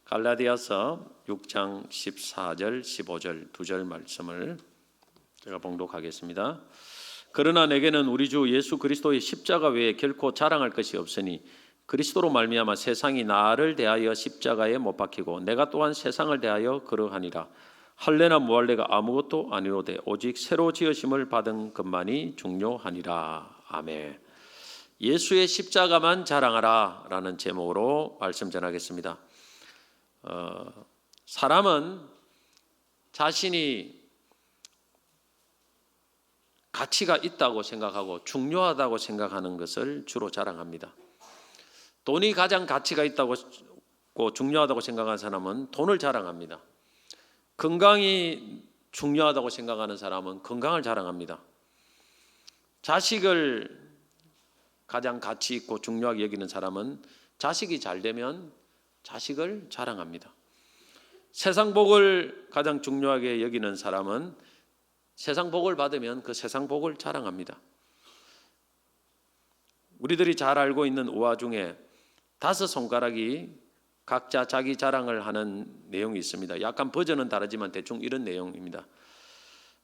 갈라디아서 6장 14절 15절 두 절 말씀을 제가 봉독하겠습니다. 그러나 내게는 우리 주 예수 그리스도의 십자가 외에 결코 자랑할 것이 없으니 그리스도로 말미암아 세상이 나를 대하여 십자가에 못 박히고 내가 또한 세상을 대하여 그러하니라. 할례나 무할례가 아무것도 아니로되 오직 새로 지으심을 받은 것만이 중요하니라. 아멘. 예수의 십자가만 자랑하라 라는 제목으로 말씀 전하겠습니다. 사람은 자신이 가치가 있다고 생각하고 중요하다고 생각하는 것을 주로 자랑합니다. 돈이 가장 가치가 있다고 중요하다고 생각하는 사람은 돈을 자랑합니다. 건강이 중요하다고 생각하는 사람은 건강을 자랑합니다. 자식을 가장 가치 있고 중요하게 여기는 사람은 자식이 잘 되면 자식을 자랑합니다. 세상 복을 가장 중요하게 여기는 사람은 세상 복을 받으면 그 세상 복을 자랑합니다. 우리들이 잘 알고 있는 우화 중에 5손가락이 각자 자기 자랑을 하는 내용이 있습니다. 약간 버전은 다르지만 대충 이런 내용입니다.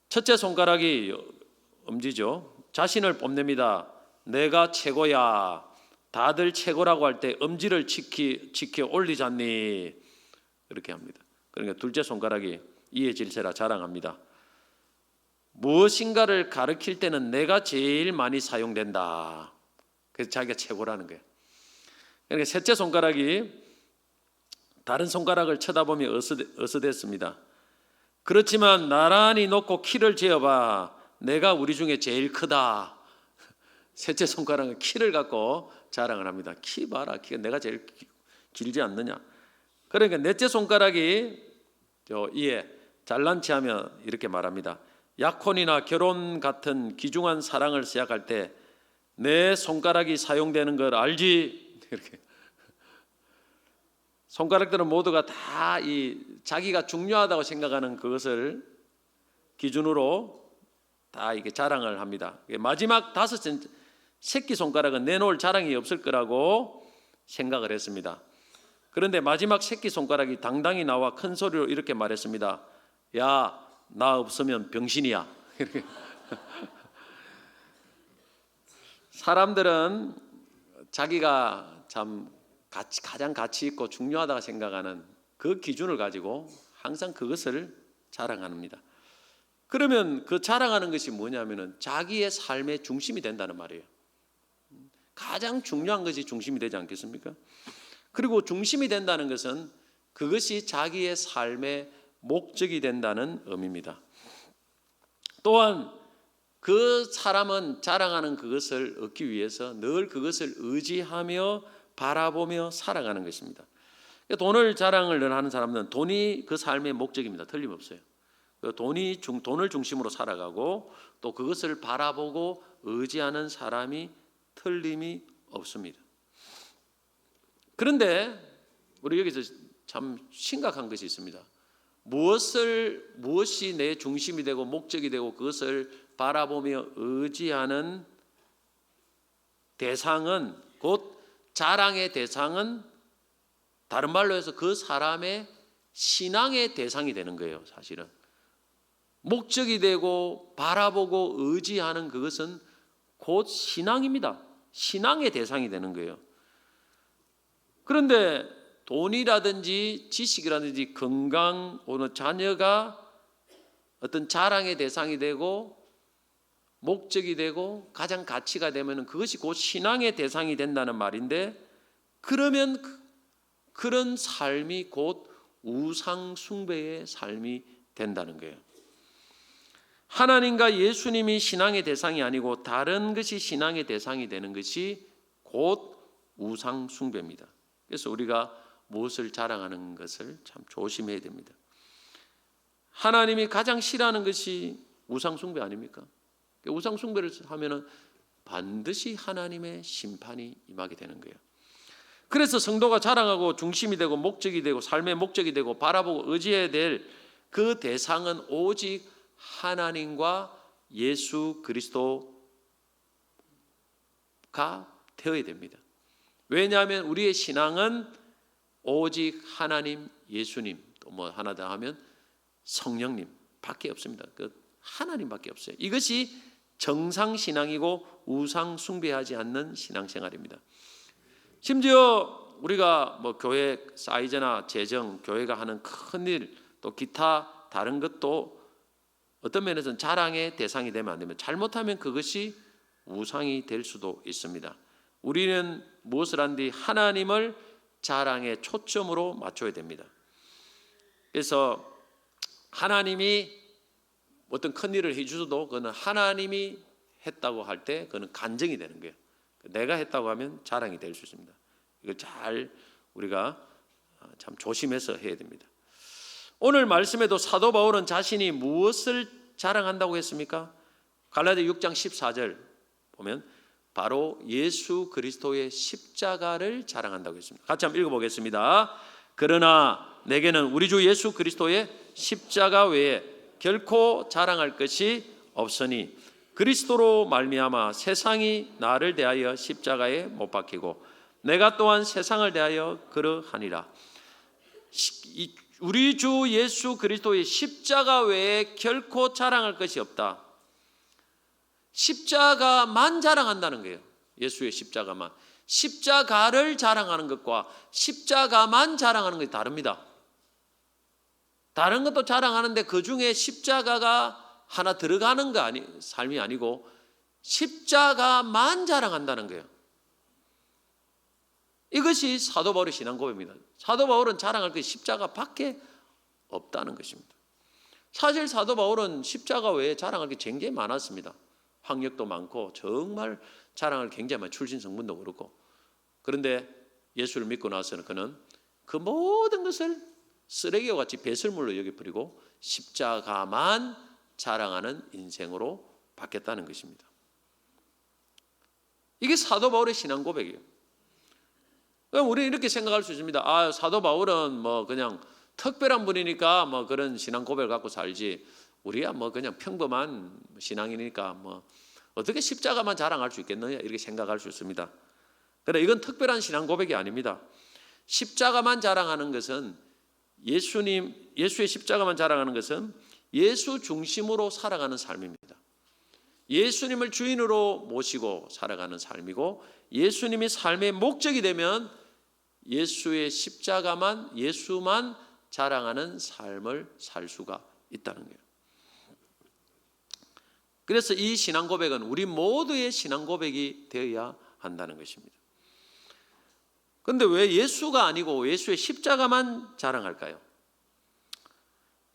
첫째 손가락이 엄지죠. 자신을 뽐냅니다. 내가 최고야. 다들 최고라고 할 때 엄지를 지켜 올리잖니. 이렇게 합니다. 그러니까 둘째 손가락이 이에 질세라 자랑합니다. 무엇인가를 가르칠 때는 내가 제일 많이 사용된다. 그래서 자기가 최고라는 거예요. 그러니까 셋째 손가락이 다른 손가락을 쳐다보며 어스댔습니다. 그렇지만 나란히 놓고 키를 재어봐. 내가 우리 중에 제일 크다. 셋째 손가락은 키를 갖고 자랑을 합니다. 키 봐라. 키가 내가 제일 길지 않느냐. 그러니까 넷째 손가락이 이에 잘난 체하며 이렇게 말합니다. 약혼이나 결혼 같은 귀중한 사랑을 시작할 때 내 손가락이 사용되는 걸 알지? 이렇게. 손가락들은 모두가 다 자기가 중요하다고 생각하는 그것을 기준으로 다 이게 자랑을 합니다. 마지막 새끼 손가락은 내놓을 자랑이 없을 거라고 생각을 했습니다. 그런데 마지막 새끼 손가락이 당당히 나와 큰 소리로 이렇게 말했습니다. 야, 나 없으면 병신이야. 이렇게. 사람들은 자기가 참 가장 가치 있고 중요하다고 생각하는 그 기준을 가지고 항상 그것을 자랑합니다. 그러면 그 자랑하는 것이 뭐냐면은 자기의 삶의 중심이 된다는 말이에요. 가장 중요한 것이 중심이 되지 않겠습니까? 그리고 중심이 된다는 것은 그것이 자기의 삶의 목적이 된다는 의미입니다. 또한 그 사람은 자랑하는 그것을 얻기 위해서 늘 그것을 의지하며 바라보며 살아가는 것입니다. 돈을 자랑을 하는 사람은 돈이 그 삶의 목적입니다. 틀림없어요. 돈을 중심으로 살아가고 또 그것을 바라보고 의지하는 사람이 틀림이 없습니다. 그런데 우리 여기서 참 심각한 것이 있습니다. 무엇이 내 중심이 되고 목적이 되고 그것을 바라보며 의지하는 대상은 곧 자랑의 대상은 다른 말로 해서 그 사람의 신앙의 대상이 되는 거예요. 사실은 목적이 되고 바라보고 의지하는 그것은 곧 신앙입니다. 신앙의 대상이 되는 거예요. 그런데 돈이라든지 지식이라든지 건강 오늘 자녀가 어떤 자랑의 대상이 되고 목적이 되고 가장 가치가 되면 그것이 곧 신앙의 대상이 된다는 말인데 그러면 그런 삶이 곧 우상 숭배의 삶이 된다는 거예요. 하나님과 예수님이 신앙의 대상이 아니고 다른 것이 신앙의 대상이 되는 것이 곧 우상 숭배입니다. 그래서 우리가 무엇을 자랑하는 것을 참 조심해야 됩니다. 하나님이 가장 싫어하는 것이 우상 숭배 아닙니까? 우상 숭배를 하면은 반드시 하나님의 심판이 임하게 되는 거예요. 그래서 성도가 자랑하고 중심이 되고 목적이 되고 삶의 목적이 되고 바라보고 의지해야 될 그 대상은 오직 하나님과 예수 그리스도가 되어야 됩니다. 왜냐하면 우리의 신앙은 오직 하나님, 예수님, 또 뭐 하나 더 하면 성령님 밖에 없습니다. 그 하나님밖에 없어요. 이것이 정상 신앙이고 우상 숭배하지 않는 신앙생활입니다. 심지어 우리가 뭐 교회 사이즈나 재정, 교회가 하는 큰 일, 또 기타 다른 것도 어떤 면에서는 자랑의 대상이 되면 안 됩니다. 잘못하면 그것이 우상이 될 수도 있습니다. 우리는 무엇을 한뒤 하나님을 자랑의 초점으로 맞춰야 됩니다. 그래서 하나님이 어떤 큰 일을 해주셔도 그거는 하나님이 했다고 할 때 그거는 간증이 되는 거예요. 내가 했다고 하면 자랑이 될 수 있습니다. 이걸 잘 우리가 참 조심해서 해야 됩니다. 오늘 말씀에도 사도 바울은 자신이 무엇을 자랑한다고 했습니까? 갈라디아 6장 14절 보면 바로 예수 그리스도의 십자가를 자랑한다고 했습니다. 같이 한번 읽어보겠습니다. 그러나 내게는 우리 주 예수 그리스도의 십자가 외에 결코 자랑할 것이 없으니 그리스도로 말미암아 세상이 나를 대하여 십자가에 못 박히고 내가 또한 세상을 대하여 그러하니라. 우리 주 예수 그리스도의 십자가 외에 결코 자랑할 것이 없다. 십자가만 자랑한다는 거예요. 예수의 십자가만. 십자가를 자랑하는 것과 십자가만 자랑하는 것이 다릅니다. 다른 것도 자랑하는데 그 중에 십자가가 하나 들어가는 거 삶이 아니고 십자가만 자랑한다는 거예요. 이것이 사도 바울의 신앙 고백입니다. 사도 바울은 자랑할 것이 십자가밖에 없다는 것입니다. 사실 사도 바울은 십자가 외에 자랑할 게 굉장히 많았습니다. 학력도 많고 정말 자랑할 굉장히 많은 출신 성분도 그렇고. 그런데 예수를 믿고 나서는 그는 그 모든 것을 쓰레기와 같이 배설물로 여겨버리고 십자가만 자랑하는 인생으로 바뀌었다는 것입니다. 이게 사도 바울의 신앙 고백이에요. 그럼 우리는 이렇게 생각할 수 있습니다. 사도 바울은 뭐 그냥 특별한 분이니까 뭐 그런 신앙 고백을 갖고 살지. 우리야 뭐 그냥 평범한 신앙이니까 뭐 어떻게 십자가만 자랑할 수 있겠느냐 이렇게 생각할 수 있습니다. 그러나 이건 특별한 신앙 고백이 아닙니다. 십자가만 자랑하는 것은 예수의 십자가만 자랑하는 것은 예수 중심으로 살아가는 삶입니다. 예수님을 주인으로 모시고 살아가는 삶이고 예수님이 삶의 목적이 되면 예수의 십자가만 예수만 자랑하는 삶을 살 수가 있다는 거예요. 그래서 이 신앙 고백은 우리 모두의 신앙 고백이 되어야 한다는 것입니다. 그런데 왜 예수가 아니고 예수의 십자가만 자랑할까요?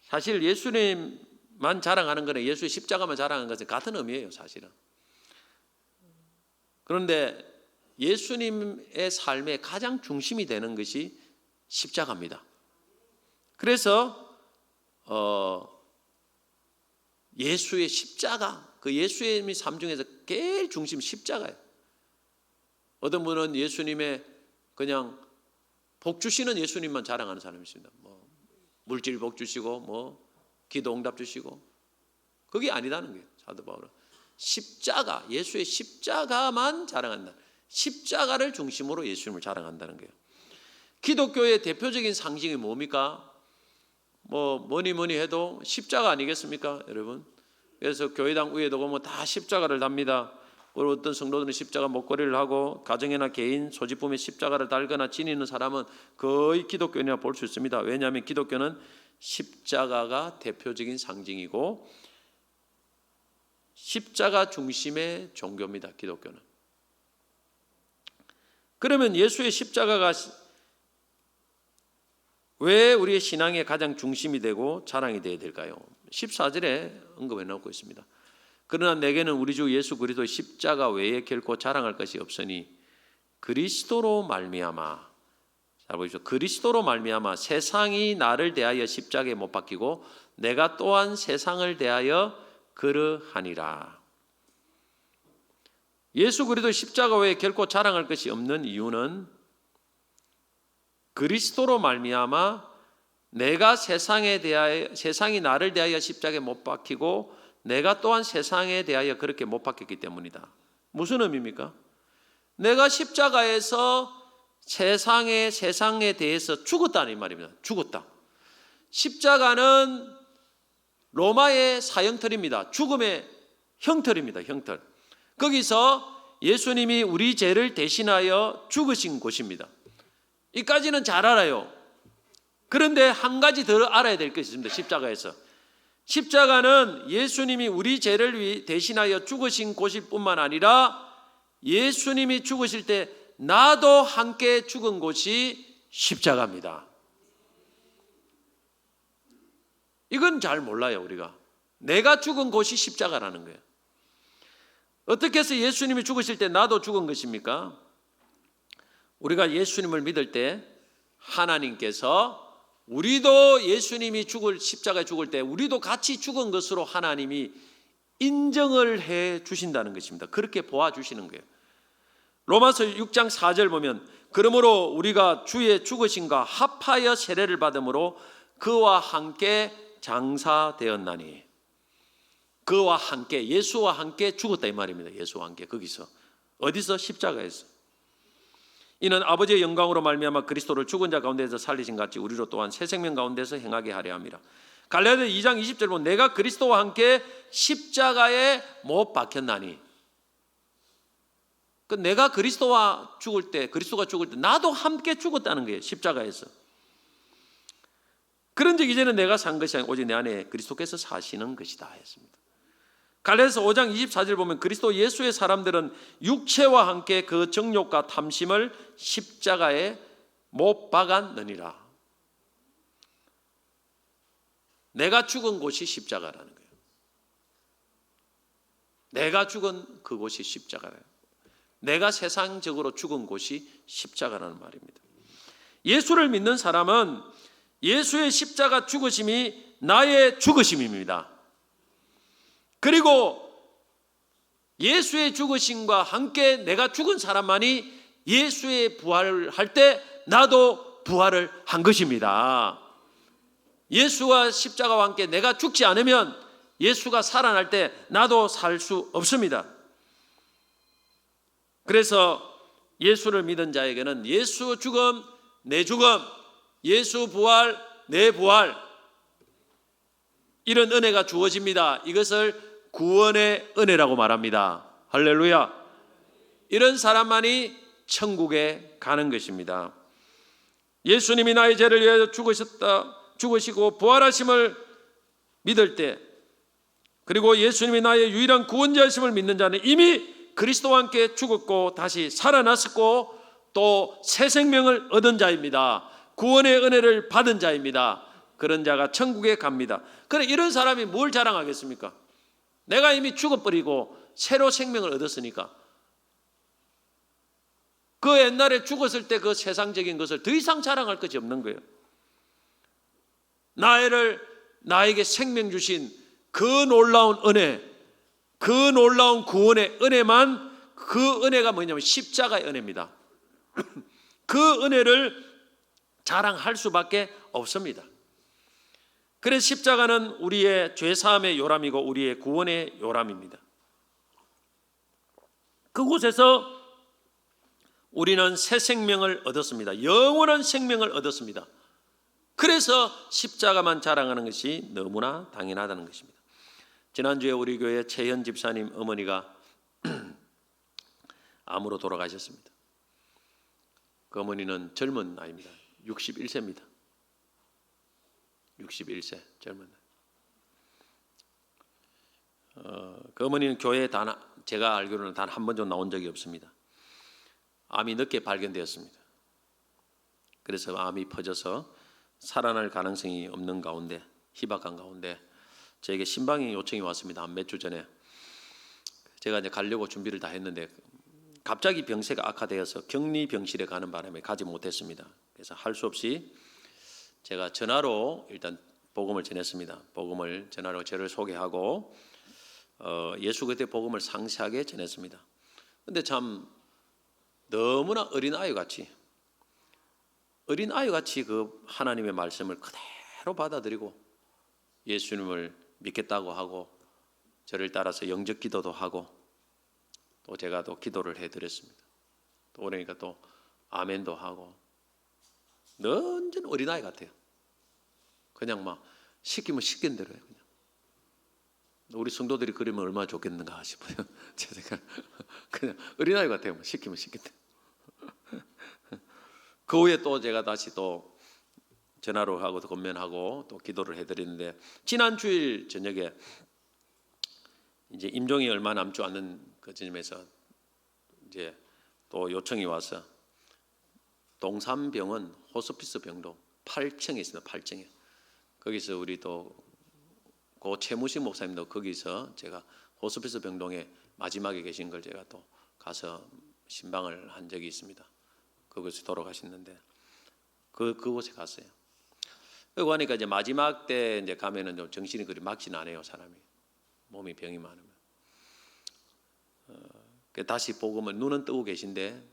사실 예수님만 자랑하는 거는 예수의 십자가만 자랑하는 것은 같은 의미예요, 사실은. 그런데 예수님의 삶의 가장 중심이 되는 것이 십자가입니다. 그래서 예수의 십자가, 그 예수님의 삶 중에서 제일 중심 십자가예요. 어떤 분은 예수님의 그냥 복 주시는 예수님만 자랑하는 사람이 있습니다. 뭐 물질 복 주시고 뭐 기도 응답 주시고 그게 아니라는 거예요. 사도 바울은 십자가, 예수의 십자가만 자랑한다. 십자가를 중심으로 예수님을 자랑한다는 거예요. 기독교의 대표적인 상징이 뭡니까? 뭐니 해도 십자가 아니겠습니까, 여러분? 그래서 교회당 위에도 보면 다 십자가를 답니다. 그리고 어떤 성도들은 십자가 목걸이를 하고 가정이나 개인 소지품에 십자가를 달거나 지니는 사람은 거의 기독교인이라 볼 수 있습니다. 왜냐하면 기독교는 십자가가 대표적인 상징이고 십자가 중심의 종교입니다. 기독교는. 그러면 예수의 십자가가 왜 우리의 신앙의 가장 중심이 되고 자랑이 되어야 될까요? 14절에 언급해 놓고 있습니다. 그러나 내게는 우리 주 예수 그리스도의 십자가 외에 결코 자랑할 것이 없으니 그리스도로 말미암아, 잘 보십시오. 그리스도로 말미암아 세상이 나를 대하여 십자가에 못 박히고 내가 또한 세상을 대하여 그러하니라. 예수 그리스도의 십자가 외에 결코 자랑할 것이 없는 이유는 그리스도로 말미암아 내가 세상이 나를 대하여 십자가에 못 박히고 내가 또한 세상에 대하여 그렇게 못 박혔기 때문이다. 무슨 의미입니까? 내가 십자가에서 세상에 대해서 죽었다는 이 말입니다. 죽었다. 십자가는 로마의 사형틀입니다. 죽음의 형틀입니다. 형틀. 거기서 예수님이 우리 죄를 대신하여 죽으신 곳입니다. 이까지는 잘 알아요. 그런데 한 가지 더 알아야 될 것이 있습니다. 십자가에서. 십자가는 예수님이 우리 죄를 대신하여 죽으신 곳일 뿐만 아니라 예수님이 죽으실 때 나도 함께 죽은 곳이 십자가입니다. 이건 잘 몰라요, 우리가. 내가 죽은 곳이 십자가라는 거예요. 어떻게 해서 예수님이 죽으실 때 나도 죽은 것입니까? 우리가 예수님을 믿을 때 하나님께서 우리도 예수님이 십자가에 죽을 때 우리도 같이 죽은 것으로 하나님이 인정을 해 주신다는 것입니다. 그렇게 보아주시는 거예요. 로마서 6장 4절 보면 그러므로 우리가 주의 죽으심과 합하여 세례를 받음으로 그와 함께 장사되었나니. 그와 함께, 예수와 함께 죽었다 이 말입니다. 예수와 함께. 거기서 어디서? 십자가에서. 이는 아버지의 영광으로 말미암아 그리스도를 죽은 자 가운데서 살리신 같이 우리로 또한 새 생명 가운데서 행하게 하려 함이라. 갈라디아 2장 20절 보면 내가 그리스도와 함께 십자가에 못 박혔나니. 내가 그리스도가 죽을 때 나도 함께 죽었다는 거예요. 십자가에서. 그런즉 이제는 내가 산 것이 아니라 오직 내 안에 그리스도께서 사시는 것이다 했습니다. 갈라디아서 5장 24절 보면 그리스도 예수의 사람들은 육체와 함께 그 정욕과 탐심을 십자가에 못 박았느니라. 내가 죽은 곳이 십자가라는 거예요. 내가 죽은 그곳이 십자가예요. 내가 세상적으로 죽은 곳이 십자가라는 말입니다. 예수를 믿는 사람은 예수의 십자가 죽으심이 나의 죽으심입니다. 그리고 예수의 죽으심과 함께 내가 죽은 사람만이 예수의 부활을 할 때 나도 부활을 한 것입니다. 예수와 십자가와 함께 내가 죽지 않으면 예수가 살아날 때 나도 살 수 없습니다. 그래서 예수를 믿은 자에게는 예수 죽음, 내 죽음, 예수 부활, 내 부활, 이런 은혜가 주어집니다. 이것을 구원의 은혜라고 말합니다. 할렐루야. 이런 사람만이 천국에 가는 것입니다. 예수님이 나의 죄를 위하여 죽으시고 부활하심을 믿을 때, 그리고 예수님이 나의 유일한 구원자이심을 믿는 자는 이미 그리스도와 함께 죽었고 다시 살아났었고 또 새 생명을 얻은 자입니다. 구원의 은혜를 받은 자입니다. 그런 자가 천국에 갑니다. 그런데 이런 사람이 뭘 자랑하겠습니까? 내가 이미 죽어버리고 새로 생명을 얻었으니까 그 옛날에 죽었을 때 그 세상적인 것을 더 이상 자랑할 것이 없는 거예요. 나에게 생명 주신 그 놀라운 은혜, 그 놀라운 구원의 은혜만, 그 은혜가 뭐냐면 십자가의 은혜입니다. 그 은혜를 자랑할 수밖에 없습니다. 그래서 십자가는 우리의 죄사함의 요람이고 우리의 구원의 요람입니다. 그곳에서 우리는 새 생명을 얻었습니다. 영원한 생명을 얻었습니다. 그래서 십자가만 자랑하는 것이 너무나 당연하다는 것입니다. 지난주에 우리 교회 최현 집사님 어머니가 암으로 돌아가셨습니다. 그 어머니는 젊은 나이입니다. 61세입니다. 61세 젊은 나이. 그 어머니는 교회에 제가 알기로는 단 한 번도 나온 적이 없습니다. 암이 늦게 발견되었습니다. 그래서 암이 퍼져서 살아날 가능성이 없는 가운데, 희박한 가운데 저에게 신방의 요청이 왔습니다. 한 몇 주 전에. 제가 이제 가려고 준비를 다 했는데 갑자기 병세가 악화되어서 격리병실에 가는 바람에 가지 못했습니다. 그래서 할 수 없이 제가 전화로 일단 복음을 전했습니다. 복음을 전화로 저를 소개하고 예수 그리스도의 복음을 상세하게 전했습니다. 근데 참 너무나 어린아이같이 그 하나님의 말씀을 그대로 받아들이고 예수님을 믿겠다고 하고 저를 따라서 영접 기도도 하고 또 제가 또 기도를 해드렸습니다. 또 그러니까 또 아멘도 하고 완전 어린아이 같아요. 그냥 막 시키면 시킨 대로 해요. 그냥. 우리 성도들이 그러면 얼마나 좋겠는가 싶어요. 제 생각. 그냥 어린아이 같아요. 시키면 시킨 대로. 그 후에 또 제가 다시 또 전화로 하고 또 건면하고 또 기도를 해드리는데, 지난 주일 저녁에 이제 임종이 얼마 남지 않는 그 지점에서 이제 또 요청이 와서 동산병원 호스피스 병동 8층에 있습니다. 8층에. 거기서 우리 또 고 최무식 목사님도 거기서 제가 호스피스 병동에 마지막에 계신 걸 제가 또 가서 신방을 한 적이 있습니다. 그곳에 돌아가셨는데 그곳에 갔어요. 그리고 하니까 이제 마지막 때 이제 가면은 좀 정신이 그리 막진 않아요. 사람이 몸이 병이 많으면. 다시 복음을 눈은 뜨고 계신데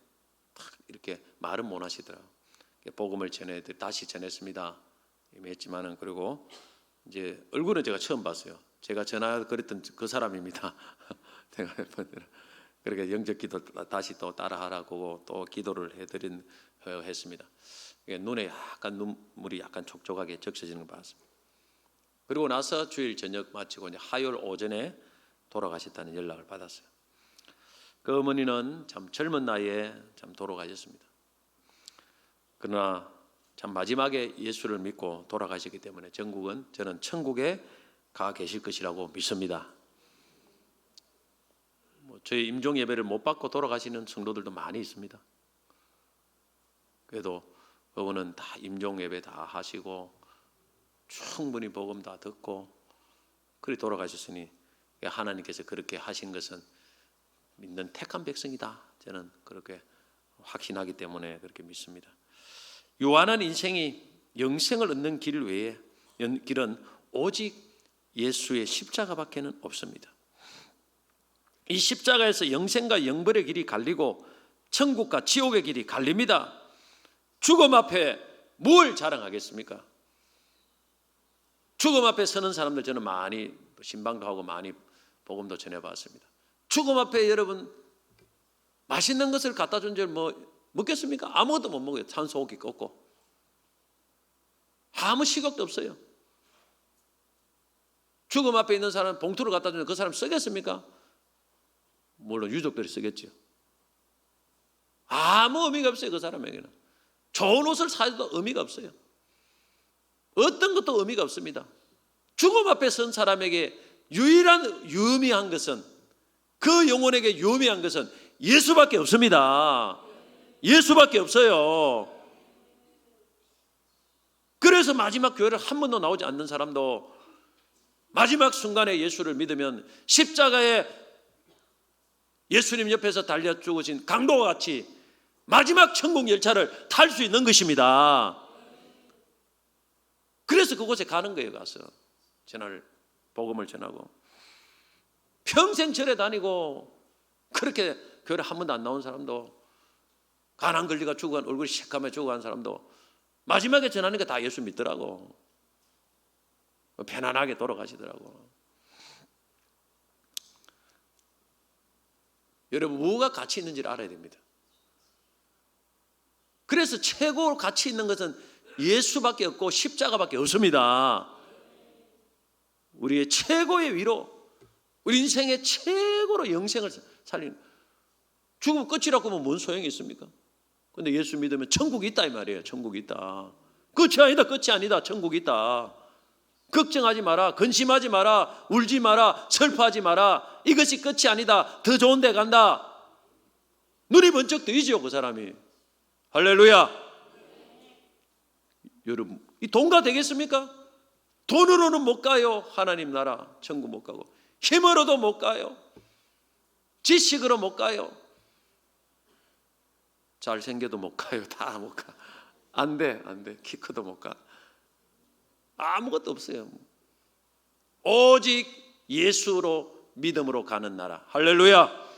탁 이렇게 말은 못 하시더라고요. 복음을 다시 전했습니다. 이미 했지만은, 그리고 이제 얼굴은 제가 처음 봤어요. 제가 전화 그랬던 그 사람입니다. 그렇게 영적 기도 다시 또 따라하라고 또 기도를 했습니다. 눈에 약간 눈물이 약간 촉촉하게 적셔지는 걸 봤습니다. 그리고 나서 주일 저녁 마치고 이제 화요일 오전에 돌아가셨다는 연락을 받았어요. 그 어머니는 참 젊은 나이에 참 돌아가셨습니다. 그러나 참 마지막에 예수를 믿고 돌아가셨기 때문에 저는 천국에 가 계실 것이라고 믿습니다. 저희 임종 예배를 못 받고 돌아가시는 성도들도 많이 있습니다. 그래도 그분은 다 임종 예배 다 하시고 충분히 복음 다 듣고 그리 돌아가셨으니 하나님께서 그렇게 하신 것은 믿는 택한 백성이다. 저는 그렇게 확신하기 때문에 그렇게 믿습니다. 유한한 인생이 영생을 얻는 길 외에 길은 오직 예수의 십자가밖에는 없습니다. 이 십자가에서 영생과 영벌의 길이 갈리고 천국과 지옥의 길이 갈립니다. 죽음 앞에 뭘 자랑하겠습니까? 죽음 앞에 서는 사람들 저는 많이 신방도 하고 많이 복음도 전해봤습니다. 죽음 앞에 여러분 맛있는 것을 갖다 준 줄 먹겠습니까? 아무것도 못 먹어요. 산소고기 꺾고 아무 식욕도 없어요. 죽음 앞에 있는 사람 봉투를 갖다 주면 그 사람 쓰겠습니까? 물론 유족들이 쓰겠죠. 아무 의미가 없어요. 그 사람에게는 좋은 옷을 사도 의미가 없어요. 어떤 것도 의미가 없습니다. 죽음 앞에 선 사람에게 유의미한 것은, 그 영혼에게 유의미한 것은 예수밖에 없습니다. 예수밖에 없어요. 그래서 마지막 교회를 한 번도 나오지 않는 사람도 마지막 순간에 예수를 믿으면 십자가에 예수님 옆에서 달려 죽으신 강도와 같이 마지막 천국 열차를 탈 수 있는 것입니다. 그래서 그곳에 가는 거예요. 가서 복음을 전하고 평생 절에 다니고 그렇게 교회를 한 번도 안 나온 사람도, 가난 걸리가 죽어간 얼굴이 시커매 죽어간 사람도 마지막에 전하니까 다 예수 믿더라고. 편안하게 돌아가시더라고. 여러분, 뭐가 가치 있는지를 알아야 됩니다. 그래서 최고 가치 있는 것은 예수밖에 없고 십자가밖에 없습니다. 우리의 최고의 위로, 우리 인생의 최고로 영생을 살리는, 죽으면 끝이라고 하면 뭔 소용이 있습니까? 근데 예수 믿으면 천국이 있다 이 말이에요. 천국이 있다. 끝이 아니다. 끝이 아니다. 천국이 있다. 걱정하지 마라. 근심하지 마라. 울지 마라. 슬퍼하지 마라. 이것이 끝이 아니다. 더 좋은 데 간다. 눈이 번쩍 뜨이죠, 그 사람이. 할렐루야. 여러분, 이 돈가 되겠습니까? 돈으로는 못 가요. 하나님 나라 천국 못 가고, 힘으로도 못 가요. 지식으로 못 가요. 잘생겨도 못 가요. 다 못 가. 안 돼. 키 커도 못 가. 아무것도 없어요. 오직 예수로 믿음으로 가는 나라. 할렐루야.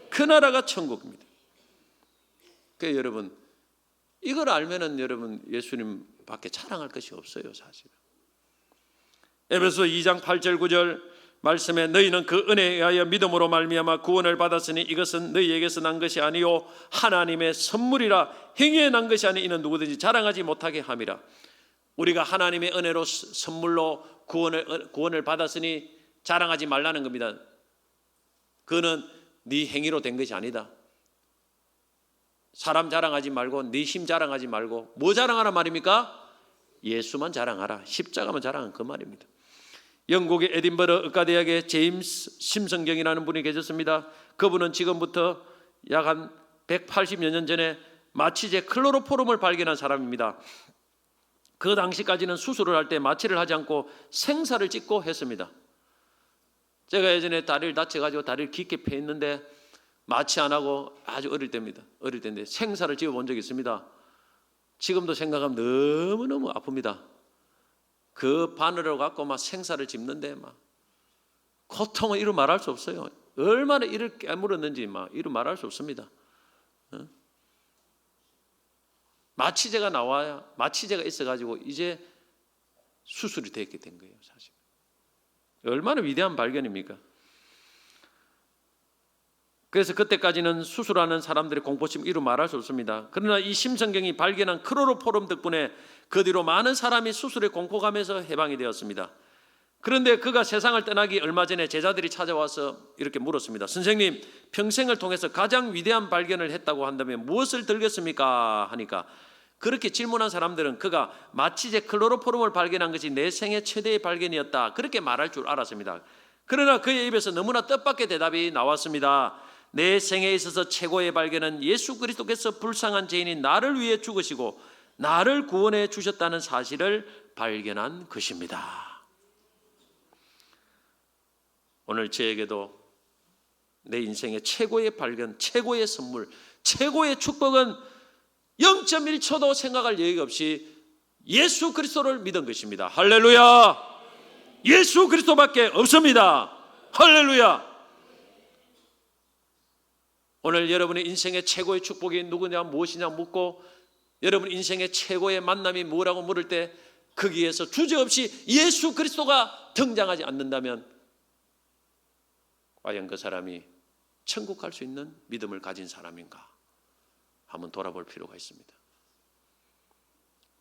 그 나라가 천국입니다. 그러니까 여러분, 이걸 알면은 여러분 예수님 밖에 자랑할 것이 없어요, 사실은. 에베소 2장 8절 9절 말씀에 너희는 그 은혜에 의하여 믿음으로 말미암아 구원을 받았으니 이것은 너희에게서 난 것이 아니요 하나님의 선물이라. 행위에 난 것이 아니 이는 누구든지 자랑하지 못하게 함이라. 우리가 하나님의 은혜로 선물로 구원을 받았으니 자랑하지 말라는 겁니다. 그거는 네 행위로 된 것이 아니다. 사람 자랑하지 말고 네 힘 자랑하지 말고 뭐 자랑하란 말입니까? 예수만 자랑하라. 십자가만 자랑한 그 말입니다. 영국의 에딘버러 의과대학에 제임스 심성경이라는 분이 계셨습니다. 그분은 지금부터 약 한 180여 년 전에 마취제 클로로포름을 발견한 사람입니다. 그 당시까지는 수술을 할 때 마취를 하지 않고 생사를 찍고 했습니다. 제가 예전에 다리를 다쳐가지고 다리를 깊게 패했는데 마취 안 하고 아주 어릴 때입니다. 어릴 때인데 생사를 찍어본 적이 있습니다. 지금도 생각하면 너무너무 아픕니다. 그 바늘을 갖고 막 생사를 짚는데 막 고통은 이루 말할 수 없어요. 얼마나 이를 깨물었는지 막 이루 말할 수 없습니다. 마취제가 나와야 마취제가 있어가지고 이제 수술이 되게 된 거예요. 사실 얼마나 위대한 발견입니까? 그래서 그때까지는 수술하는 사람들의 공포심 이루 말할 수 없습니다. 그러나 이 심성경이 발견한 클로로포름 덕분에 그 뒤로 많은 사람이 수술의 공포감에서 해방이 되었습니다. 그런데 그가 세상을 떠나기 얼마 전에 제자들이 찾아와서 이렇게 물었습니다. 선생님, 평생을 통해서 가장 위대한 발견을 했다고 한다면 무엇을 들겠습니까? 하니까 그렇게 질문한 사람들은 그가 마취제 클로로포름을 발견한 것이 내 생애 최대의 발견이었다, 그렇게 말할 줄 알았습니다. 그러나 그의 입에서 너무나 뜻밖의 대답이 나왔습니다. 내 생애에 있어서 최고의 발견은 예수 그리스도께서 불쌍한 죄인인 나를 위해 죽으시고 나를 구원해 주셨다는 사실을 발견한 것입니다. 오늘 저에게도 내 인생의 최고의 발견, 최고의 선물, 최고의 축복은 0.1초도 생각할 여유가 없이 예수 그리스도를 믿은 것입니다. 할렐루야! 예수 그리스도밖에 없습니다. 할렐루야! 오늘 여러분의 인생의 최고의 축복이 누구냐, 무엇이냐 묻고 여러분 인생의 최고의 만남이 뭐라고 물을 때 거기에서 주저없이 예수 그리스도가 등장하지 않는다면 과연 그 사람이 천국 갈 수 있는 믿음을 가진 사람인가 한번 돌아볼 필요가 있습니다.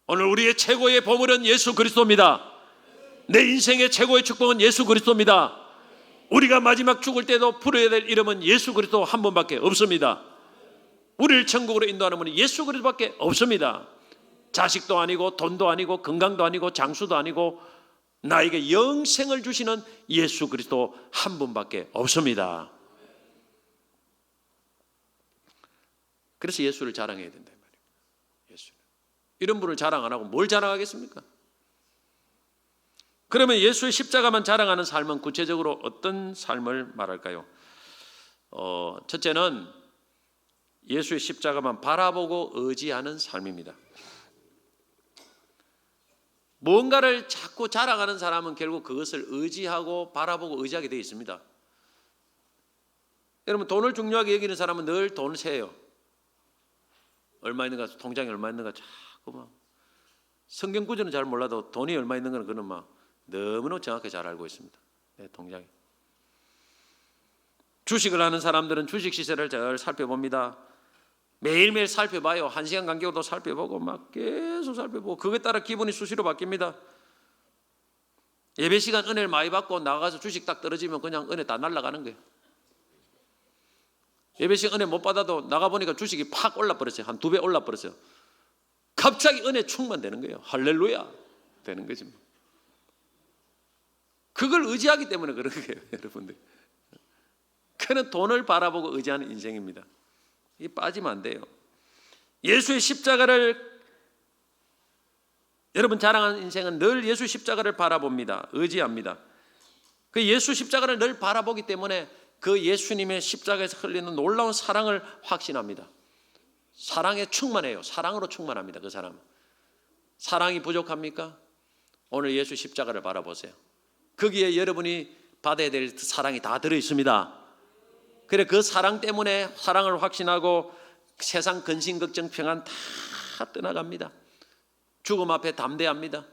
오늘 우리의 최고의 보물은 예수 그리스도입니다. 내 인생의 최고의 축복은 예수 그리스도입니다. 우리가 마지막 죽을 때도 부르어야 될 이름은 예수 그리스도 한 분밖에 없습니다. 우리를 천국으로 인도하는 분은 예수 그리스도밖에 없습니다. 자식도 아니고 돈도 아니고 건강도 아니고 장수도 아니고 나에게 영생을 주시는 예수 그리스도 한 분밖에 없습니다. 그래서 예수를 자랑해야 된단 말이에요. 예수를. 이런 분을 자랑 안 하고 뭘 자랑하겠습니까? 그러면 예수의 십자가만 자랑하는 삶은 구체적으로 어떤 삶을 말할까요? 첫째는 예수의 십자가만 바라보고 의지하는 삶입니다. 뭔가를 자꾸 자랑하는 사람은 결국 그것을 의지하고 바라보고 의지하게 되어 있습니다. 여러분, 돈을 중요하게 여기는 사람은 늘 돈을 세요. 얼마 있는가, 통장에 얼마 있는가 자꾸 막 성경 구절은 잘 몰라도 돈이 얼마 있는 건 그는 막 너무나 정확히 잘 알고 있습니다. 내 통장에. 주식을 하는 사람들은 주식 시세를 잘 살펴봅니다. 매일매일 살펴봐요. 1시간 간격으로 살펴보고 막 계속 살펴보고 그거에 따라 기분이 수시로 바뀝니다. 예배 시간 은혜를 많이 받고 나가서 주식 딱 떨어지면 그냥 은혜 다 날아가는 거예요. 예배 시간 은혜 못 받아도 나가보니까 주식이 팍 올라버렸어요. 한 2배 올라버렸어요. 갑자기 은혜 충만되는 거예요. 할렐루야 되는 거지 뭐. 그걸 의지하기 때문에 그런 거예요. 여러분들, 그는 돈을 바라보고 의지하는 인생입니다. 이 빠지면 안 돼요. 예수의 십자가를 여러분 자랑하는 인생은 늘 예수 십자가를 바라봅니다. 의지합니다. 그 예수 십자가를 늘 바라보기 때문에 그 예수님의 십자가에서 흘리는 놀라운 사랑을 확신합니다. 사랑에 충만해요. 사랑으로 충만합니다. 그 사람은. 사랑이 부족합니까? 오늘 예수 십자가를 바라보세요. 거기에 여러분이 받아야 될 사랑이 다 들어있습니다. 그래, 그 사랑 때문에 사랑을 확신하고 세상 근심 걱정 평안 다 떠나갑니다. 죽음 앞에 담대합니다.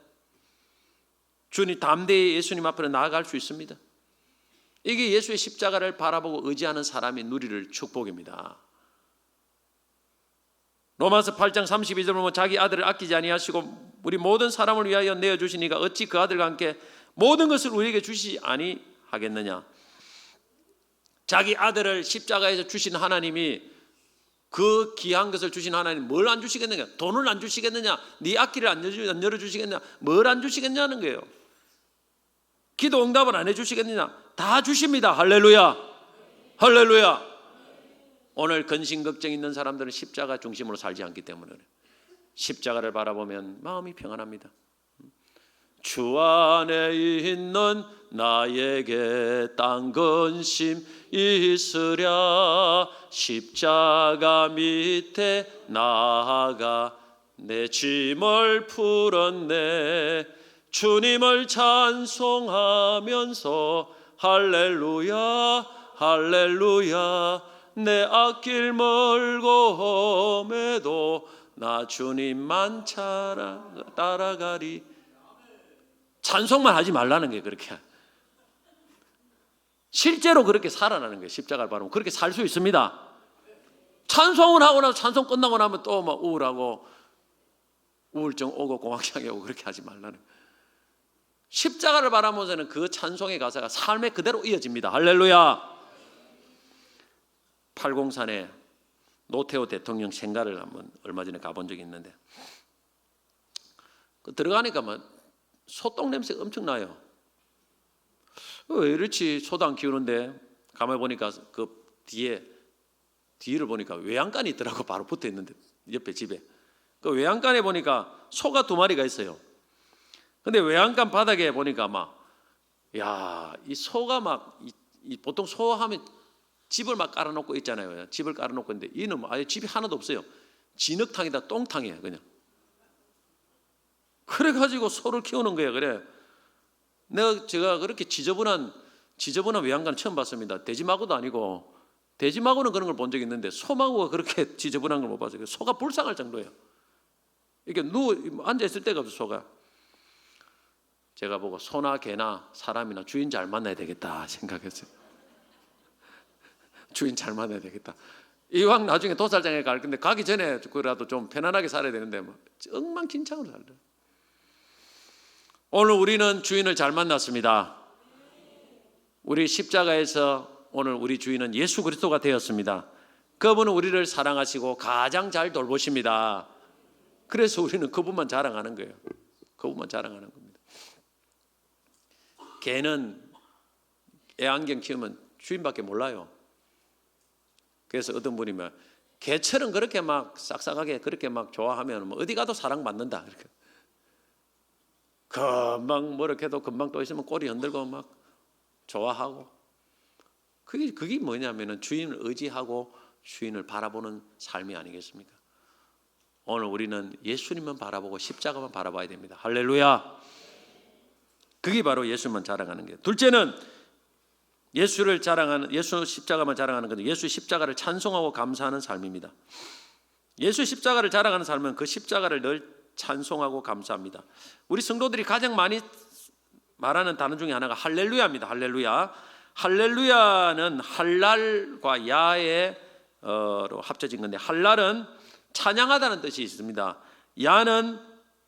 주님 담대히 예수님 앞으로 나아갈 수 있습니다. 이게 예수의 십자가를 바라보고 의지하는 사람이 누리를 축복입니다. 로마서 8장 32절 보면 자기 아들을 아끼지 아니하시고 우리 모든 사람을 위하여 내어주시니까 어찌 그 아들과 함께 모든 것을 우리에게 주시지 아니하겠느냐. 자기 아들을 십자가에서 주신 하나님이, 그 귀한 것을 주신 하나님 뭘 안 주시겠느냐? 돈을 안 주시겠느냐? 네 앞길을 안 열어주시겠느냐? 뭘 안 주시겠냐는 거예요. 기도 응답을 안 해주시겠느냐? 다 주십니다. 할렐루야, 할렐루야. 오늘 근심 걱정 있는 사람들은 십자가 중심으로 살지 않기 때문에 십자가를 바라보면 마음이 평안합니다. 주 안에 있는 나에게 딴 근심 있으랴. 십자가 밑에 나아가 내 짐을 풀었네. 주님을 찬송하면서 할렐루야, 할렐루야. 내 앞길 멀고 험해도 나 주님만 따라가리. 찬송만 하지 말라는 게 그렇게. 실제로 그렇게 살아나는 거예요. 십자가를 바라보면 그렇게 살 수 있습니다. 찬송을 하고 나서 찬송 끝나고 나면 또 막 우울하고 우울증 오고 공황장애 오고 그렇게 하지 말라는 거예요. 십자가를 바라보면서는 그 찬송의 가사가 삶에 그대로 이어집니다. 할렐루야. 팔공산에 노태우 대통령 생가를 한번 얼마 전에 가본 적이 있는데 들어가니까 막 소똥 냄새가 엄청 나요. 왜 이렇지? 소도 안 키우는데 가만히 보니까 그 뒤를 보니까 외양간이 있더라고. 바로 붙어 있는데 옆에 집에 그 외양간에 보니까 소가 2마리가 있어요. 근데 외양간 바닥에 보니까 막 이 소가 막 보통 소 하면 집을 막 깔아놓고 있잖아요. 집을 깔아놓고 있는데 이는 아예 집이 하나도 없어요. 진흙탕이다 똥탕이에요 그냥. 그래가지고 소를 키우는 거예요. 그래. 제가 그렇게 지저분한 외양간을 처음 봤습니다. 돼지마구도 아니고, 돼지마구는 그런 걸 본 적이 있는데 소마구가 그렇게 지저분한 걸 못 봤어요. 소가 불쌍할 정도예요. 이렇게 앉아있을 데가 없어 소가. 제가 보고 소나 개나 사람이나 주인 잘 만나야 되겠다 생각했어요. 주인 잘 만나야 되겠다. 이왕 나중에 도살장에 갈 건데 가기 전에 그라도 좀 편안하게 살아야 되는데 뭐 엉망진창으로 살려. 오늘 우리는 주인을 잘 만났습니다. 우리 십자가에서 오늘 우리 주인은 예수 그리스도가 되었습니다. 그분은 우리를 사랑하시고 가장 잘 돌보십니다. 그래서 우리는 그분만 자랑하는 거예요. 그분만 자랑하는 겁니다. 개는 애완견 키우면 주인밖에 몰라요. 그래서 어떤 분이 막 개처럼 그렇게 막 싹싹하게 그렇게 막 좋아하면 뭐 어디 가도 사랑받는다. 이렇게. 금방 뭐렇게 해도 금방 또 있으면 꼬리 흔들고 막 좋아하고. 그게 뭐냐면은 주인을 의지하고 주인을 바라보는 삶이 아니겠습니까? 오늘 우리는 예수님만 바라보고 십자가만 바라봐야 됩니다. 할렐루야. 그게 바로 예수만 자랑하는 거예요. 둘째는 예수 십자가만 자랑하는 것은 예수 십자가를 찬송하고 감사하는 삶입니다. 예수 십자가를 자랑하는 삶은 그 십자가를 늘 찬송하고 감사합니다. 우리 성도들이 가장 많이 말하는 단어 중에 하나가 할렐루야입니다. 할렐루야. 할렐루야는 할랄과 야에로 합쳐진 건데, 할랄은 찬양하다는 뜻이 있습니다. 야는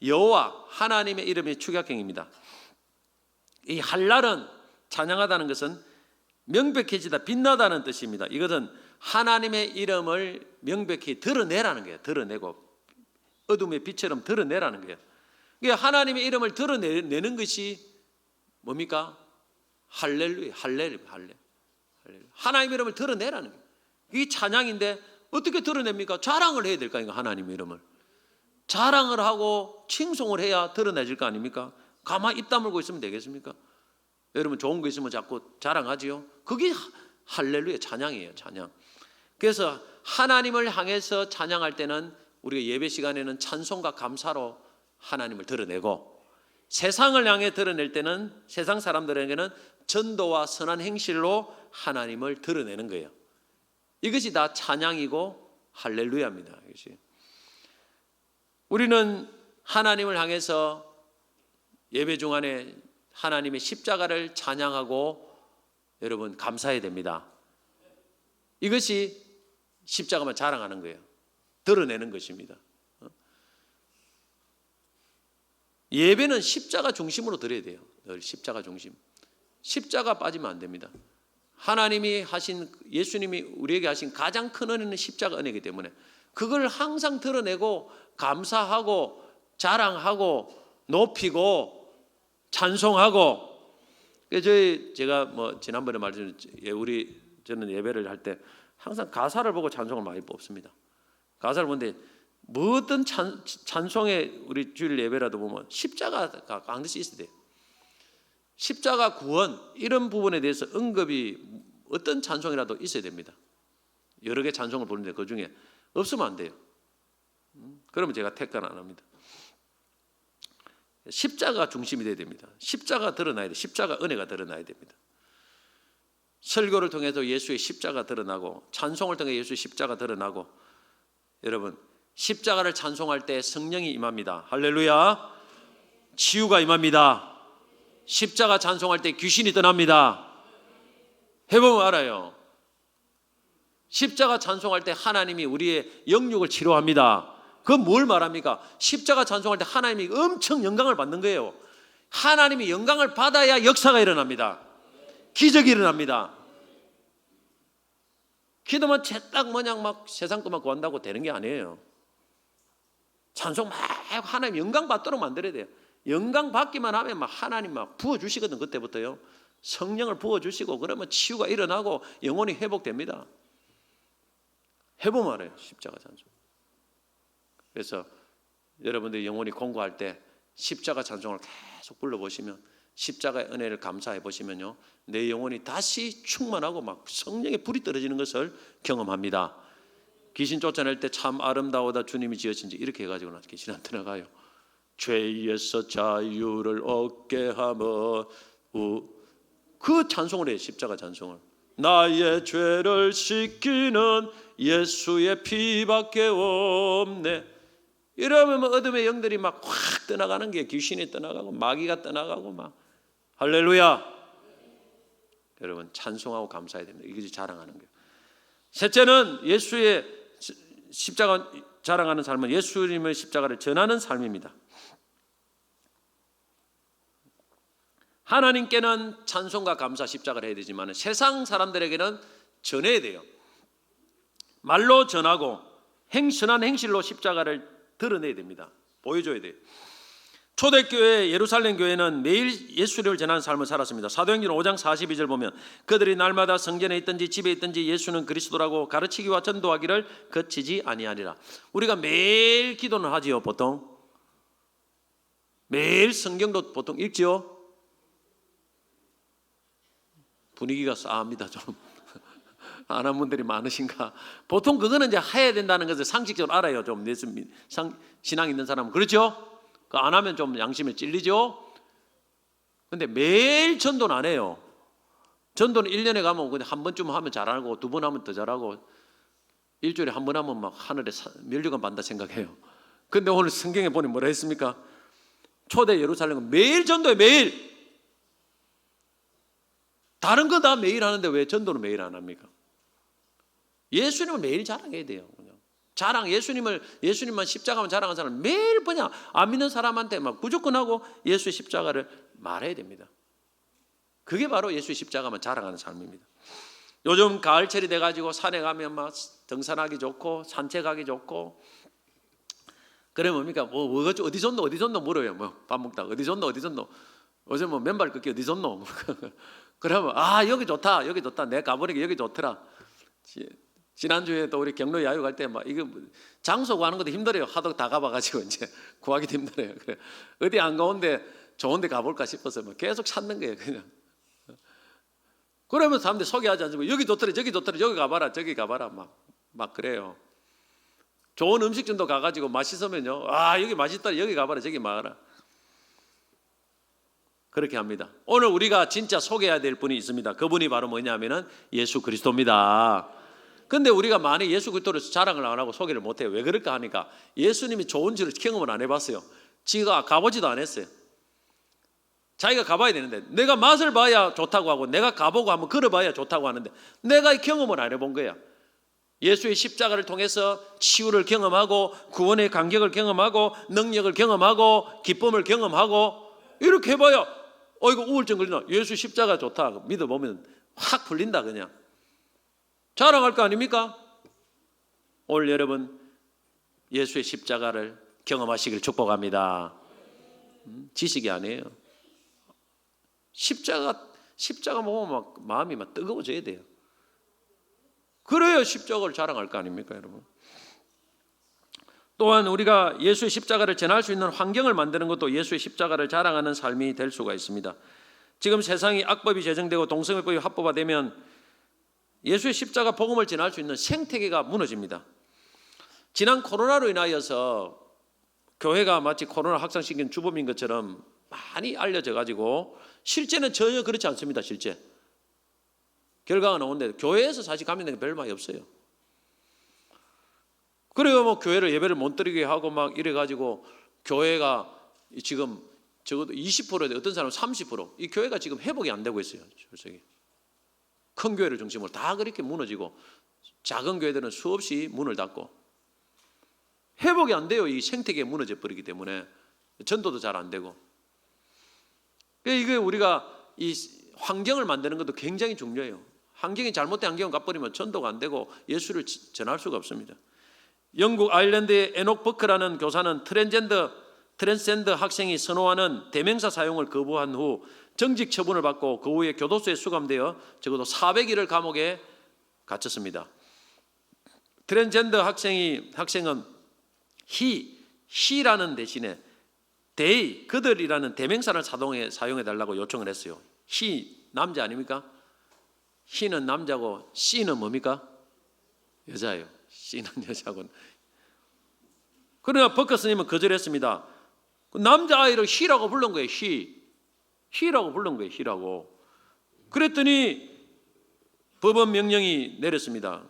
여호와 하나님의 이름의 축약형입니다. 이 할랄은 찬양하다는 것은 명백해지다, 빛나다는 뜻입니다. 이것은 하나님의 이름을 명백히 드러내라는 거예요. 드러내고 어둠의 빛처럼 드러내라는 거예요. 그러니까 하나님의 이름을 드러내는 것이 뭡니까? 할렐루야, 할렐. 하나님의 이름을 드러내라는 거예요. 이게 찬양인데 어떻게 드러냅니까? 자랑을 해야 될 거 아닙니까? 하나님의 이름을 자랑을 하고 칭송을 해야 드러내질 거 아닙니까? 가만히 입 다물고 있으면 되겠습니까? 여러분 좋은 거 있으면 자꾸 자랑하지요. 그게 할렐루야, 찬양이에요. 찬양. 그래서 하나님을 향해서 찬양할 때는 우리가 예배 시간에는 찬송과 감사로 하나님을 드러내고, 세상을 향해 드러낼 때는 세상 사람들에게는 전도와 선한 행실로 하나님을 드러내는 거예요. 이것이 다 찬양이고 할렐루야입니다. 이것이. 우리는 하나님을 향해서 예배 중간에 하나님의 십자가를 찬양하고 여러분 감사해야 됩니다. 이것이 십자가만 자랑하는 거예요. 드러내는 것입니다. 예배는 십자가 중심으로 드려야 돼요. 늘 십자가 중심. 십자가 빠지면 안 됩니다. 하나님이 하신, 예수님이 우리에게 하신 가장 큰 은혜는 십자가 은혜이기 때문에 그걸 항상 드러내고 감사하고 자랑하고 높이고 찬송하고. 제가 뭐 지난번에 말씀드린 저는 예배를 할 때 항상 가사를 보고 찬송을 많이 뽑습니다. 가사를 보는데 모든 찬송의 우리 주일 예배라도 보면 십자가가 반드시 있어야 돼요. 십자가 구원 이런 부분에 대해서 언급이 어떤 찬송이라도 있어야 됩니다. 여러 개 찬송을 부르는데 그 중에 없으면 안 돼요. 그러면 제가 택을 안 합니다. 십자가 중심이 돼야 됩니다. 십자가 드러나야 돼요. 십자가 은혜가 드러나야 됩니다. 설교를 통해서 예수의 십자가 드러나고 찬송을 통해 예수의 십자가 드러나고. 여러분 십자가를 찬송할 때 성령이 임합니다. 할렐루야. 치유가 임합니다. 십자가 찬송할 때 귀신이 떠납니다. 해보면 알아요. 십자가 찬송할 때 하나님이 우리의 영육을 치료합니다. 그건 뭘 말합니까? 십자가 찬송할 때 하나님이 엄청 영광을 받는 거예요. 하나님이 영광을 받아야 역사가 일어납니다. 기적이 일어납니다. 기도만 채딱 뭐냥 막 세상 것만 구한다고 되는 게 아니에요. 찬송 막 하나님 영광 받도록 만들어야 돼요. 영광 받기만 하면 막 하나님 막 부어주시거든. 그때부터요. 성령을 부어주시고 그러면 치유가 일어나고 영혼이 회복됩니다. 해보면 알아요. 십자가 찬송. 그래서 여러분들이 영혼이 공부할 때 십자가 찬송을 계속 불러보시면 십자가의 은혜를 감사해 보시면요, 내 영혼이 다시 충만하고 막 성령의 불이 떨어지는 것을 경험합니다. 귀신 쫓아낼 때 참 아름다우다 주님이 지으신지 이렇게 해가지고 귀신한테 나가요. 죄에서 자유를 얻게 하며 그 찬송을 해요. 십자가 찬송을. 나의 죄를 씻기는 예수의 피밖에 없네. 이러면 어둠의 영들이 막 확 떠나가는 게, 귀신이 떠나가고 마귀가 떠나가고 막. 할렐루야. 여러분 찬송하고 감사해야 됩니다. 이것이 자랑하는 거예요. 셋째는 예수의 십자가 자랑하는 삶은 예수님의 십자가를 전하는 삶입니다. 하나님께는 찬송과 감사 십자가를 해야 되지만 세상 사람들에게는 전해야 돼요. 말로 전하고 선한 행실로 십자가를 드러내야 됩니다. 보여줘야 돼요. 초대교회 예루살렘 교회는 매일 예수를 전하는 삶을 살았습니다. 사도행전 5장 42절 보면 그들이 날마다 성전에 있든지 집에 있든지 예수는 그리스도라고 가르치기와 전도하기를 그치지 아니하리라. 우리가 매일 기도는 하지요. 보통 매일 성경도 보통 읽지요. 분위기가 싸합니다. 좀 안 한 분들이 많으신가. 보통 그거는 이제 해야 된다는 것을 상식적으로 알아요. 좀 신앙 있는 사람은. 그렇죠? 안 하면 좀 양심에 찔리죠. 근데 매일 전도는 안 해요. 전도는 1년에 가면 그냥 한 번쯤 하면 잘하고 두 번 하면 더 잘하고 일주일에 한 번 하면 막 하늘에 면류관 받는다 생각해요. 근데 오늘 성경에 보니 뭐라 했습니까? 초대 예루살렘은 매일 전도해. 매일. 다른 거 다 매일 하는데 왜 전도는 매일 안 합니까? 예수님을 매일 자랑해야 돼요. 그냥. 예수님만 십자가만 자랑하는 사람 매일 그냥 안 믿는 사람한테 막 무조건 하고 예수의 십자가를 말해야 됩니다. 그게 바로 예수의 십자가만 자랑하는 삶입니다. 요즘 가을철이 돼가지고 산에 가면 막 등산하기 좋고 산책하기 좋고. 그래 뭡니까? 어디 줬노 물어요. 뭐 밥 먹다가 어디 줬노. 어제 뭐 맨발 걷기 어디 줬노. 그러면 여기 좋다. 내가 가보니까 여기 좋더라. 지난주에 또 우리 경로 야유 갈 때 막 이거 장소 구하는 것도 힘들어요. 하도 다 가봐가지고 이제 구하기도 힘들어요. 그래 어디 안 가운데 좋은데 가볼까 싶어서 막 계속 찾는 거예요. 그냥. 그러면 사람들 소개하지 않고 여기 좋더라, 저기 저기 가봐라 막 그래요. 좋은 음식점도 가가지고 맛있으면요, 여기 맛있다, 여기 가봐라, 저기 가봐라. 그렇게 합니다. 오늘 우리가 진짜 소개해야 될 분이 있습니다. 그분이 바로 뭐냐면은 예수 그리스도입니다. 근데 우리가 많이 예수 그리스도를 자랑을 안 하고 소개를 못 해요. 왜 그럴까 하니까 예수님이 좋은 줄을 경험을 안 해봤어요. 지가 가보지도 안 했어요. 자기가 가봐야 되는데, 내가 맛을 봐야 좋다고 하고 내가 가보고 한번 걸어봐야 좋다고 하는데 내가 경험을 안 해본 거야. 예수의 십자가를 통해서 치유를 경험하고 구원의 감격을 경험하고 능력을 경험하고 기쁨을 경험하고 이렇게 해봐야 이거 우울증 걸리나? 예수 십자가 좋다 믿어보면 확 풀린다. 그냥 자랑할 거 아닙니까? 오늘 여러분 예수의 십자가를 경험하시길 축복합니다. 지식이 아니에요. 십자가 보면 막 마음이 막 뜨거워져야 돼요. 그래야 십자가를 자랑할 거 아닙니까, 여러분? 또한 우리가 예수의 십자가를 전할 수 있는 환경을 만드는 것도 예수의 십자가를 자랑하는 삶이 될 수가 있습니다. 지금 세상이 악법이 제정되고 동성애법이 합법화되면 예수의 십자가 복음을 전할 수 있는 생태계가 무너집니다. 지난 코로나로 인하여서 교회가 마치 코로나 확산시킨 주범인 것처럼 많이 알려져 가지고 실제는 전혀 그렇지 않습니다. 실제 결과가 나오는데 교회에서 사실 감염된 게 별 많이 없어요. 그래요, 뭐 교회를 예배를 못 드리게 하고 막 이래 가지고 교회가 지금 적어도 20%에 어떤 사람은 30%, 이 교회가 지금 회복이 안 되고 있어요. 솔직히 큰 교회를 중심으로 다 그렇게 무너지고 작은 교회들은 수없이 문을 닫고 회복이 안 돼요. 이 생태계에 무너져 버리기 때문에 전도도 잘 안 되고. 이게 우리가 이 환경을 만드는 것도 굉장히 중요해요. 환경이 잘못된 환경을 가버리면 전도가 안 되고 예수를 전할 수가 없습니다. 영국 아일랜드의 에녹 버크라는 교사는 트랜스젠더 학생이 선호하는 대명사 사용을 거부한 후 정직 처분을 받고 그 후에 교도소에 수감되어 적어도 400일을 감옥에 갇혔습니다. 트랜스젠더 학생은 he라는 대신에 they, 그들이라는 대명사를 사용해 달라고 요청을 했어요. he, 남자 아닙니까? he는 남자고 she는 뭡니까? 여자예요. she는 여자고. 그러나 버커 스님은 거절했습니다. 남자아이를 he라고 부른 거예요. he라고 부른 거예요. he라고. 그랬더니 법원 명령이 내렸습니다.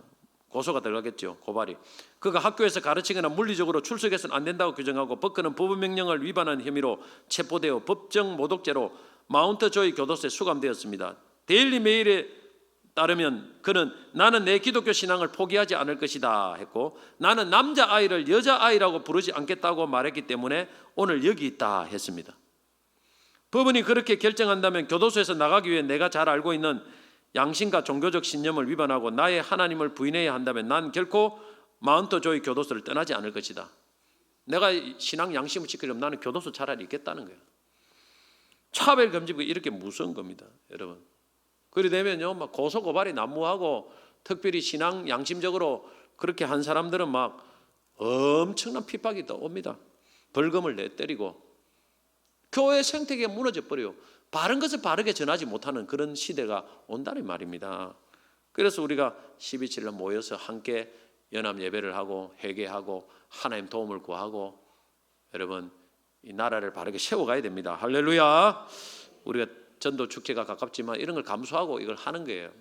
고소가 들어가겠죠. 고발이. 그가 학교에서 가르치거나 물리적으로 출석해서는 안 된다고 규정하고 버크는 법원 명령을 위반한 혐의로 체포되어 법정 모독죄로 마운트 조이 교도소에 수감되었습니다. 데일리 메일에 따르면 그는 나는 내 기독교 신앙을 포기하지 않을 것이다 했고 나는 남자아이를 여자아이라고 부르지 않겠다고 말했기 때문에 오늘 여기 있다 했습니다. 법원이 그렇게 결정한다면 교도소에서 나가기 위해 내가 잘 알고 있는 양심과 종교적 신념을 위반하고 나의 하나님을 부인해야 한다면 난 결코 마운트 조이 교도소를 떠나지 않을 것이다. 내가 신앙 양심을 지키려면 나는 교도소 차라리 있겠다는 거예요. 차별금지가 이렇게 무서운 겁니다, 여러분. 그리 되면요, 막 고소고발이 난무하고 특별히 신앙 양심적으로 그렇게 한 사람들은 막 엄청난 핍박이 또 옵니다. 벌금을 내때리고 교회 생태계가 무너져 버려요. 바른 것을 바르게 전하지 못하는 그런 시대가 온다는 말입니다. 그래서 우리가 12.7일 모여서 함께 연합 예배를 하고 회개하고 하나님 도움을 구하고 여러분 이 나라를 바르게 세워가야 됩니다. 할렐루야. 우리가 전도 축제가 가깝지만 이런 걸 감수하고 이걸 하는 거예요.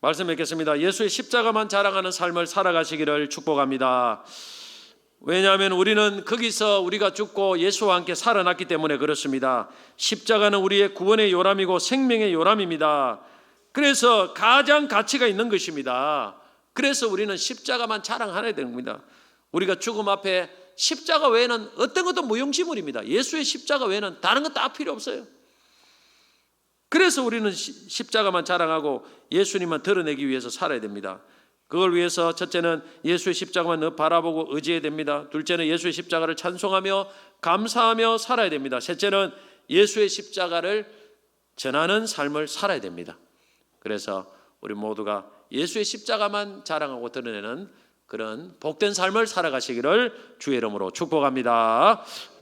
말씀 뵙겠습니다. 예수의 십자가만 자랑하는 삶을 살아가시기를 축복합니다. 왜냐하면 우리는 거기서 우리가 죽고 예수와 함께 살아났기 때문에 그렇습니다. 십자가는 우리의 구원의 요람이고 생명의 요람입니다. 그래서 가장 가치가 있는 것입니다. 그래서 우리는 십자가만 자랑하야 됩니다. 우리가 죽음 앞에 십자가 외에는 어떤 것도 무용지물입니다. 예수의 십자가 외에는 다른 것 다 필요 없어요. 그래서 우리는 십자가만 자랑하고 예수님만 드러내기 위해서 살아야 됩니다. 그걸 위해서 첫째는 예수의 십자가만 바라보고 의지해야 됩니다. 둘째는 예수의 십자가를 찬송하며 감사하며 살아야 됩니다. 셋째는 예수의 십자가를 전하는 삶을 살아야 됩니다. 그래서 우리 모두가 예수의 십자가만 자랑하고 드러내는 그런 복된 삶을 살아가시기를 주의 이름으로 축복합니다.